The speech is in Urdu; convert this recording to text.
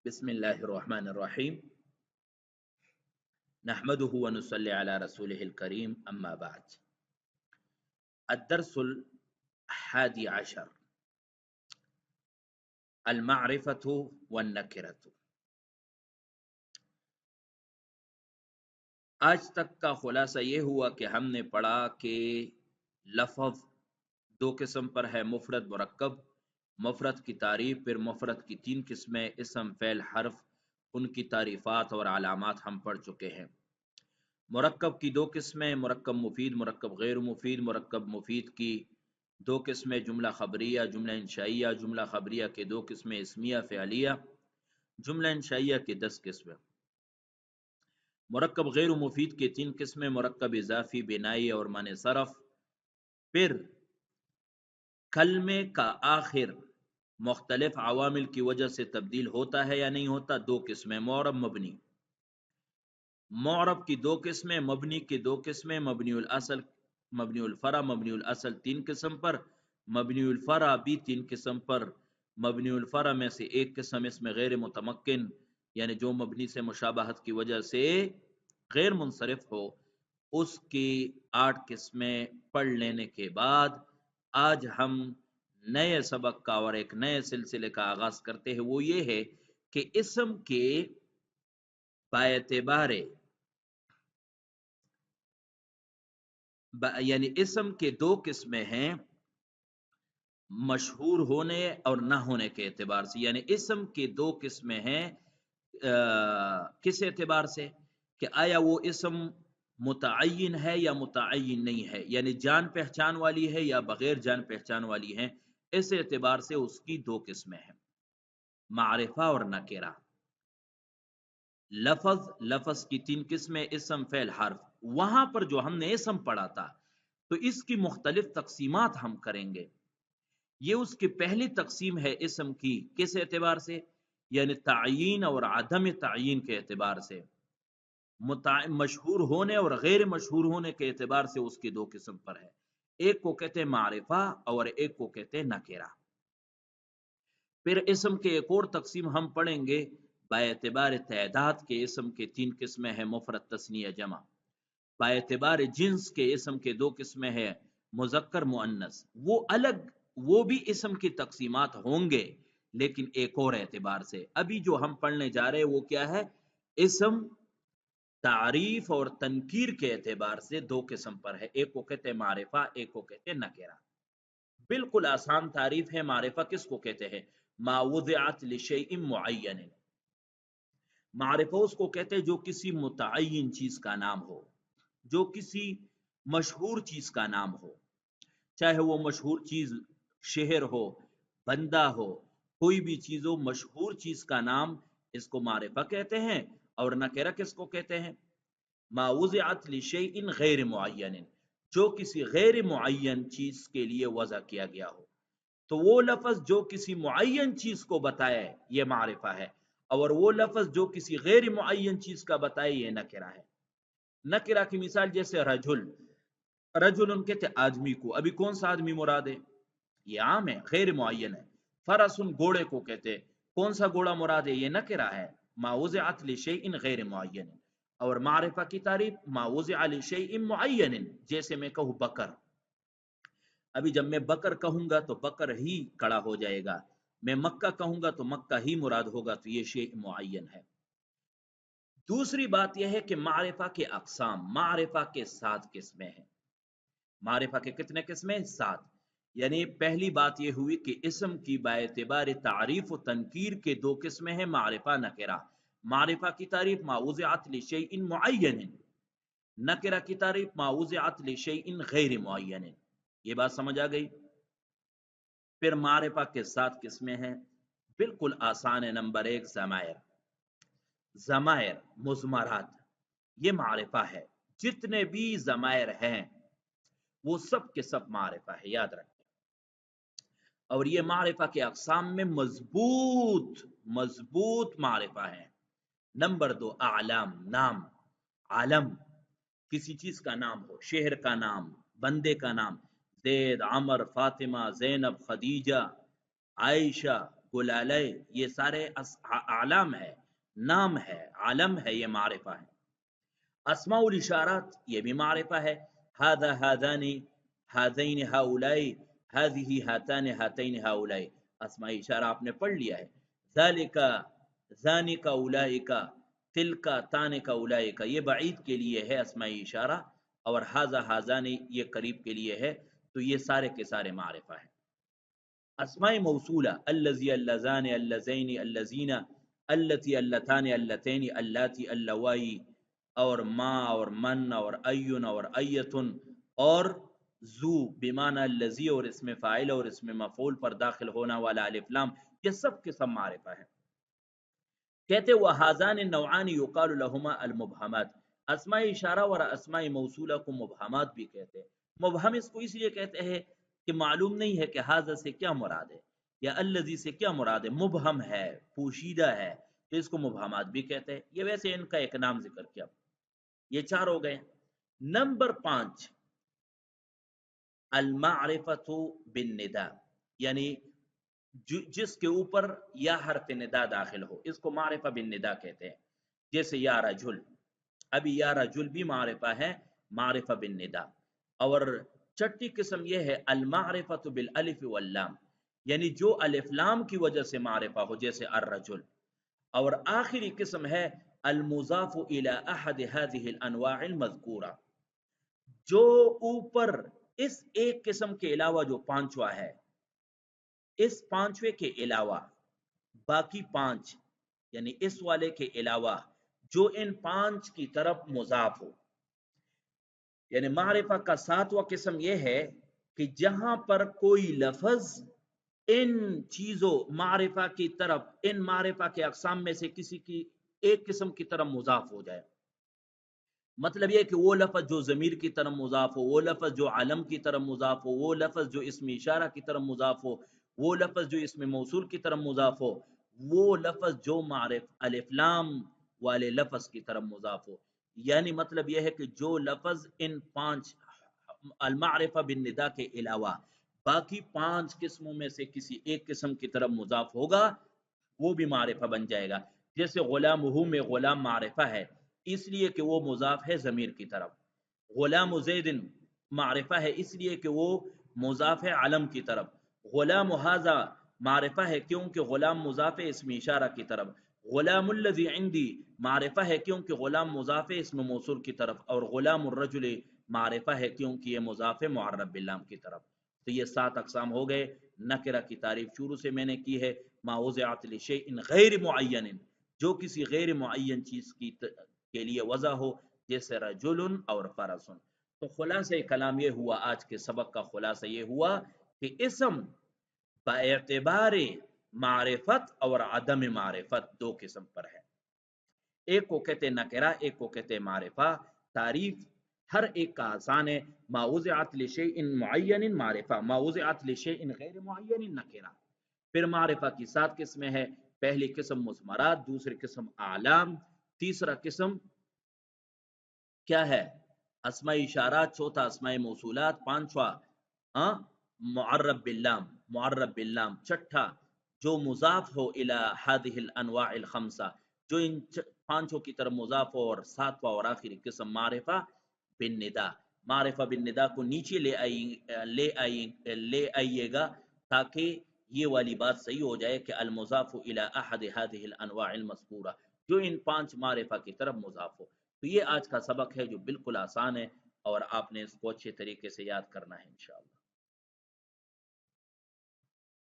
بسم الله الرحمن الرحيم نحمده ونصلي على رسوله الكريم أما بعد. الدرس الحادي عشر المعرفة والنكرة. آج تک کا خلاصہ یہ ہوا کہ ہم نے پڑھا کہ لفظ دو قسم پر ہے، مفرد مرکب. مفرد کی تعریف، پھر مفرد کی تین قسمیں، اسم فعل حرف، ان کی تعریفات اور علامات ہم پڑھ چکے ہیں. مرکب کی دو قسمیں، مرکب مفید، مرکب غیر مفید. مرکب مفید کی دو قسمیں، جملہ خبریہ، جملہ انشائیہ. جملہ خبریہ کے دو قسمیں، اسمیہ فعلیہ. جملہ انشائیہ کے 10 قسمیں. مرکب غیر مفید کے 3 قسمیں، مرکب اضافی، بنائی اور معنی صرف. پھر کلمے کا آخر مختلف عوامل کی وجہ سے تبدیل ہوتا ہے یا نہیں ہوتا، 2 قسمیں، معرب، مبنی. معرب کی 2 قسمیں، مبنی کی 2 قسمیں، مبنی الاصل، مبنی الفرع. مبنی الاصل 3 قسم پر، مبنی الفرع بھی 3 قسم پر. مبنی الفرع میں سے ایک قسم اس میں غیر متمکن، یعنی جو مبنی سے مشابہت کی وجہ سے غیر منصرف ہو، اس کی 8 قسمیں پڑھ لینے کے بعد آج ہم نئے سبق کا اور ایک نئے سلسلے کا آغاز کرتے ہیں. وہ یہ ہے کہ اسم کے باعتبار یعنی اسم کے 2 قسمیں ہیں، مشہور ہونے اور نہ ہونے کے اعتبار سے. یعنی اسم کے 2 قسمیں ہیں کس اعتبار سے کہ آیا وہ اسم متعین ہے یا متعین نہیں ہے، یعنی جان پہچان والی ہے یا بغیر جان پہچان والی ہے. اس اعتبار سے اس کی 2 قسمیں ہیں، معرفہ اور نکرہ. لفظ کی 3 قسمیں، اسم فعل حرف. وہاں پر جو ہم نے اسم پڑھا تھا تو اس کی مختلف تقسیمات ہم کریں گے. یہ اس کی پہلی تقسیم ہے اسم کی، کس اعتبار سے، یعنی تعیین اور عدم تعیین کے اعتبار سے. مشہور ہونے اور غیر مشہور ہونے کے اعتبار سے اس کی 2 قسم پر ہے. ایک کو کہتے ہیں معرفہ اور ایک کو کہتے ہیں نکرہ. پھر اسم کے ایک اور تقسیم ہم پڑھیں گے باعتبار تعداد کے. اسم کے 3 قسمیں ہیں، مفرد، تثنیہ، جمع. باعتبار جنس کے اسم کے 2 قسمیں ہیں، مذکر، مؤنث. وہ الگ، وہ بھی اسم کی تقسیمات ہوں گے لیکن ایک اور اعتبار سے. ابھی جو ہم پڑھنے جا رہے ہیں وہ کیا ہے، اسم تعریف اور تنکیر کے اعتبار سے 2 قسم پر ہے. ایک کو کہتے ہیں معرفہ، ایک کو کہتے ہیں نکرہ. بالکل آسان تعریف ہے. معرفہ کس کو کہتے ہیں، ما وضعت لشیء معین. معرفہ اس کو کہتے ہیں جو کسی متعین چیز کا نام ہو، جو کسی مشہور چیز کا نام ہو. چاہے وہ مشہور چیز شہر ہو، بندہ ہو، کوئی بھی چیز ہو، مشہور چیز کا نام، اس کو معرفہ کہتے ہیں. اور نکرہ کس کو کہتے ہیں، ما وضعت لشیء غیر معین، جو کسی غیر معین چیز کے لیے وضع کیا گیا ہو. تو وہ لفظ جو کسی معین چیز کو بتائے یہ معرفہ ہے، اور وہ لفظ جو کسی غیر معین چیز کا بتائے یہ نکرہ ہے. نکرہ کی مثال جیسے رجل، رجل ان کہتے آدمی کو. ابھی کون سا آدمی مراد ہے، یہ عام ہے، غیر معین ہے. فرسن گھوڑے کو کہتے، کون سا گھوڑا مراد ہے، یہ نکرہ ہے، ما وضعت لشیء غیر معین. اور معرفہ کی تعریف ما وضع لشیء معین. جیسے میں کہوں بکر، ابھی جب میں بکر کہوں گا تو بکر ہی کڑا ہو جائے گا. میں مکہ کہوں گا تو مکہ ہی مراد ہوگا، تو یہ شیء معین ہے. دوسری بات یہ ہے کہ معرفہ کے اقسام، معرفہ کے 7 قسمیں ہیں. معرفہ کے کتنے قسمیں، 7. یعنی پہلی بات یہ ہوئی کہ اسم کی باعتبار تعریف و تنکیر کے 2 قسمیں ہیں، معرفہ، نکرہ. معرفہ کی تعریف ما وضعت لشیء معین، نکرہ کی تعریف ما وضعت لشیء غیر معین. یہ بات سمجھ آ گئی. پھر معرفہ کے 7 قسمیں ہیں، بالکل آسان ہے. نمبر 1 ضمائر. ضمائر، مضمرات، یہ معرفہ ہے. جتنے بھی ضمائر ہیں وہ سب کے سب معرفہ ہے، یاد رکھیں. اور یہ معرفہ کے اقسام میں مضبوط معرفہ ہیں. نمبر 2 اعلام، نام. عالم، کسی چیز کا نام ہو، شہر کا نام، بندے کا نام، زید، عمر، فاطمہ، زینب، خدیجہ، عائشہ، گلالے، یہ سارے اعلام ہے، نام ہے، علم ہے، یہ معرفہ ہے۔ اسماء الاشارات یہ بھی معرفہ ہے، هذا هذان هذین هؤلاء هذه هاتان هاتین هؤلاء، اسماء اشارہ آپ نے پڑھ لیا ہے۔ ذالک ذانک اولئک تلک تانک اولئک، یہ بعید کے لیے ہے اسماء اشارہ، اور هذا هذان یہ قریب کے لیے ہے، تو یہ سارے کے سارے معرفہ ہیں۔ اسماء موصولہ الذی اللذان اللذین اللذین اللتی اللتان اللتین اللاتی اللوائی، اور ما اور من اور ایون اور ایتن اور ذو بمعنی الذی اور اسم فاعل اور اسم مفعول پر داخل ہونا والا الف لام، یہ سب کے سب معرفہ ہیں۔ کہتے وَهَذَانِ النَّوْعَانِ يُقَالُ لَهُمَا الْمُبْهَمَاتِ، اسماء اشارہ اور اسماء موصولہ کو مبہمات بھی کہتے ہیں۔ مبہم اس کو اس لیے کہتے ہیں کہ معلوم نہیں ہے کہ حاضر سے کیا مراد ہے یا الذی سے کیا مراد ہے، مبہم ہے، پوشیدہ ہے، تو اس کو مبہمات بھی کہتے ہیں۔ یہ ویسے ان کا ایک نام ذکر کیا۔ یہ چار ہو گئے۔ نمبر 5 المعرفۃ بالندا، یعنی جس کے اوپر یا حرف ندا داخل ہو، اس کو معرفہ بالندا کہتے ہیں۔ جیسے یا رجل، ابھی یا رجل بھی معرفہ ہے، معرفہ بالندا۔ اور چھٹی قسم یہ ہے المعرفۃ بالالف واللام، یعنی جو الف لام کی وجہ سے معرفہ ہو، جیسے الرجل۔ اور آخری قسم ہے المضاف الی احد هذه الانواع المذکورہ، جو اوپر اس ایک قسم کے علاوہ جو پانچواں ہے، اس پانچویں کے علاوہ باقی پانچ، یعنی اس والے کے علاوہ جو ان پانچ کی طرف مضاف ہو۔ یعنی معرفہ کا ساتواں قسم یہ ہے کہ جہاں پر کوئی لفظ ان چیزوں معرفہ کی طرف، ان معرفہ کے اقسام میں سے کسی کی ایک قسم کی طرف مضاف ہو جائے۔ مطلب یہ کہ وہ لفظ جو ضمیر کی طرف مضاف ہو، وہ لفظ جو علم کی طرف مضاف ہو، وہ لفظ جو اسم اشارہ کی طرف مضاف ہو، وہ لفظ جو اسم موصول کی طرف مضاف ہو، وہ لفظ جو معرف الف لام والے لفظ کی طرف مضاف ہو۔ یعنی مطلب یہ ہے کہ جو لفظ ان پانچ المعرفہ بالندا کے علاوہ باقی پانچ قسموں میں سے کسی ایک قسم کی طرف مضاف ہوگا، وہ بھی معرفہ بن جائے گا۔ جیسے غلامہ میں غلام معرفہ ہے اس لیے کہ وہ مضاف ہے ضمیر کی طرف، غلام زید معرفہ ہے اس لیے کہ وہ مضاف ہے علم کی طرف، غلام ھذا معرفہ ہے کیونکہ غلام مضاف ہے اسم اشارہ کی طرف، غلام الذی عندی معرفہ ہے کیونکہ غلام مضاف ہے اسم موصول کی طرف، اور غلام الرجل معرفہ ہے کیونکہ یہ مضاف ہے معرب باللام کی طرف۔ تو یہ 7 اقسام ہو گئے۔ نکرہ کی تعریف شروع سے میں نے کی ہے، ما وضعت لشیء غیر معین، جو کسی غیر معین چیز کے لیے وضع ہو، جیسے رجل اور فرس۔ تو خلاصہ کلام یہ ہوا، آج کے سبق کا خلاصہ یہ ہوا کہ اسم باعتبار معرفت اور عدم معرفت 2 قسم پر ہے۔ ایک کو کہتے نکرہ، ایک کو کہتے معرفہ۔ تعریف ہر ایک کا آسان ہے، ما وضعت لشیء معین معرفہ، ما وضعت لشیء غیر معین نکرہ۔ پھر معرفہ کی 7 قسمیں ہیں۔ پہلی قسم مضمرات، دوسری قسم اعلام، تیسرا قسم کیا ہے اسماء اشارات، چوتھا اسماء موصولات، پانچواں معرب باللام، معرب باللام، چھٹا جو مضاف ہو الی هذه الانواع الخمسہ، جو ان پانچوں کی طرف مضاف ہو، اور ساتواں اور آخری قسم معرفہ بالندا۔ معرفہ بالندا کو نیچے لے آئیے گا تاکہ یہ والی بات صحیح ہو جائے کہ المضاف الی احد هذه الانواع المذکورہ، جو ان 5 معرفہ کی طرف مضاف ہو۔ تو یہ آج کا سبق ہے جو بالکل آسان ہے، اور آپ نے اس کو اچھے طریقے سے یاد کرنا ہے انشاءاللہ۔